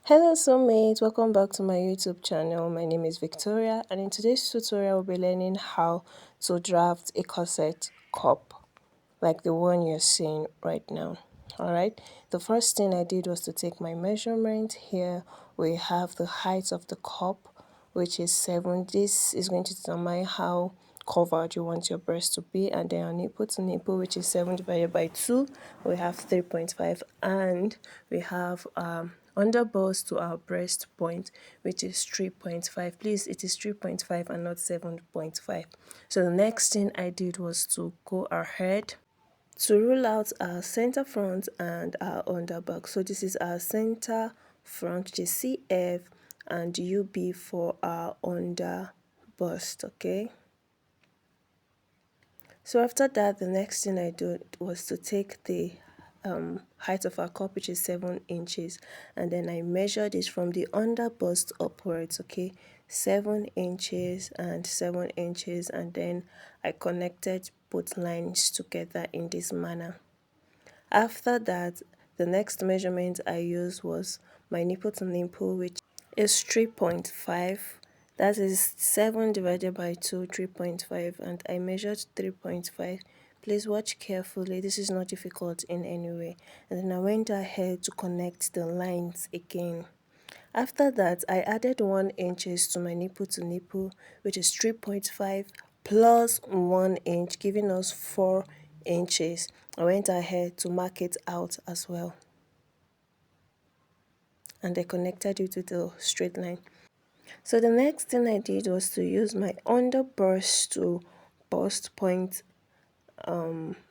Hello soulmates, welcome back to my YouTube channel. My name is Victoria, and in today's tutorial we'll be learning how to draft a corset cup like the one you're seeing right now. Alright, the first thing I did was to take my measurement. Here we have the height of the cup, which is 7. This is going to determine how covered you want your breast to be, and then our nipple to nipple, which is 7 divided by 2, we have 3.5, and we have under bust to our breast point, which is 3.5. Please, it is 3.5 and not 7.5. So the next thing I did was to go ahead to rule out our center front and our under back. So this is our center front, which is CF, and UB for our under bust. Okay, so after that, the next thing I did was to take the height of our cup, which is 7 inches, and then I measured it from the under bust upwards. Okay, 7 inches and 7 inches, and then I connected both lines together in this manner. After that, the next measurement I used was my nipple to nipple, which is 3.5. That is 7 divided by 2, 3.5, and I measured 3.5. Please watch carefully, this is not difficult in any way. And then I went ahead to connect the lines again. After that, I added 1 inches to my nipple to nipple, which is 3.5 plus 1 inch, giving us 4 inches. I went ahead to mark it out as well, and I connected it to the straight line. So the next thing I did was to use my under bust to bust point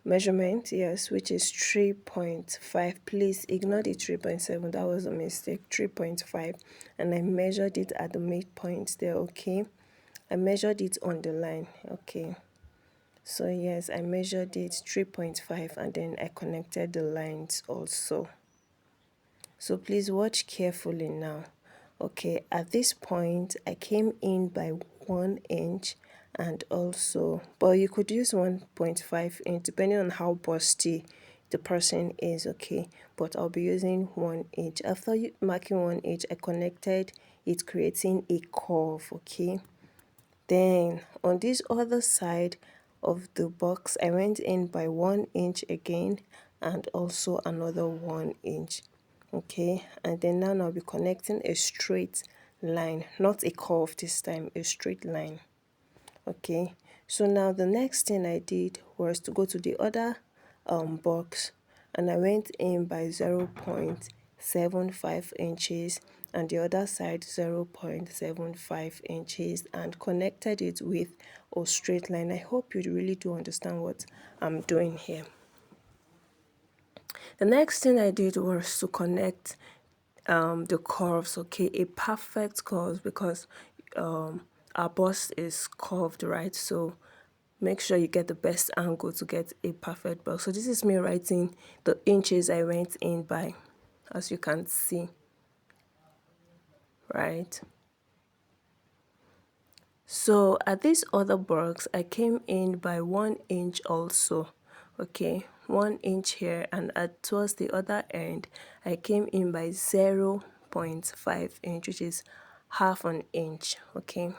measurement, yes, which is 3.5. Please ignore the 3.7, that was a mistake. 3.5, and I measured it at the midpoint there. Okay, I measured it on the line. Okay, so yes, I measured it 3.5, and then I connected the lines also. So please watch carefully now. Okay, at this point I came in by 1 inch, and also, but you could use 1.5 inch depending on how busty the person is. Okay, but I'll be using 1 inch. After marking 1 inch, I connected it, creating a curve. Okay, then on this other side of the box, I went in by 1 inch again, and also another 1 inch. Okay, and then now I'll be connecting a straight line, not a curve this time, a straight line. Okay, so now the next thing I did was to go to the other box, and I went in by 0.75 inches, and the other side 0.75 inches, and connected it with a straight line. I hope you really do understand what I'm doing here. The next thing I did was to connect the curves. Okay, a perfect curve, because our bust is curved, right? So make sure you get the best angle to get a perfect bust. So this is me writing the inches I went in by, as you can see, right? So at this other box, I came in by 1 inch also. Okay, 1 inch here, and towards the other end I came in by 0.5 inch, which is half an inch. Okay,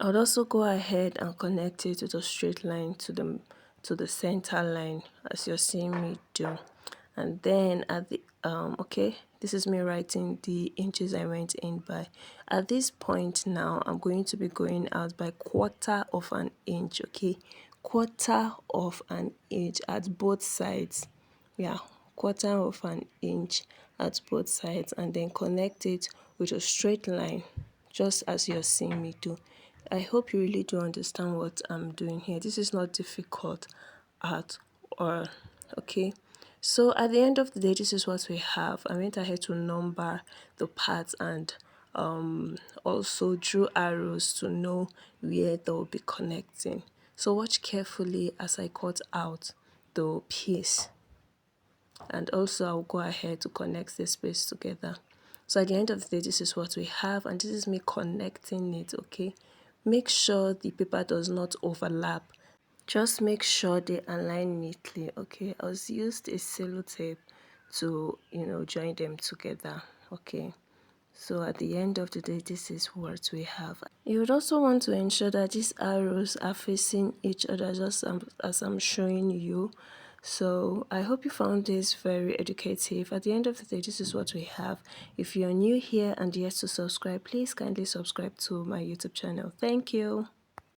I would also go ahead and connect it to the straight line, to the center line, as you're seeing me do. And then at the okay, this is me writing the inches I went in by. At this point now, I'm going to be going out by 1/4 of an inch. Okay, 1/4 of an inch at both sides. Yeah, 1/4 of an inch at both sides, and then connect it with a straight line, just as you're seeing me do. I hope you really do understand what I'm doing here. This is not difficult at all. Okay, so at the end of the day, this is what we have. I went ahead to number the parts, and also drew arrows to know where they'll be connecting. So watch carefully as I cut out the piece, and also I'll go ahead to connect this piece together. So at the end of the day, this is what we have, and this is me connecting it. Okay, make sure the paper does not overlap. Just make sure they align neatly. Okay, I was used a cello tape to join them together. Okay, So at the end of the day, this is what we have. You would also want to ensure that these arrows are facing each other, just as I'm showing you. So I hope you found this very educative. At the end of the day, this is what we have. If you're new here and yet to subscribe, please kindly subscribe to my YouTube channel. Thank you.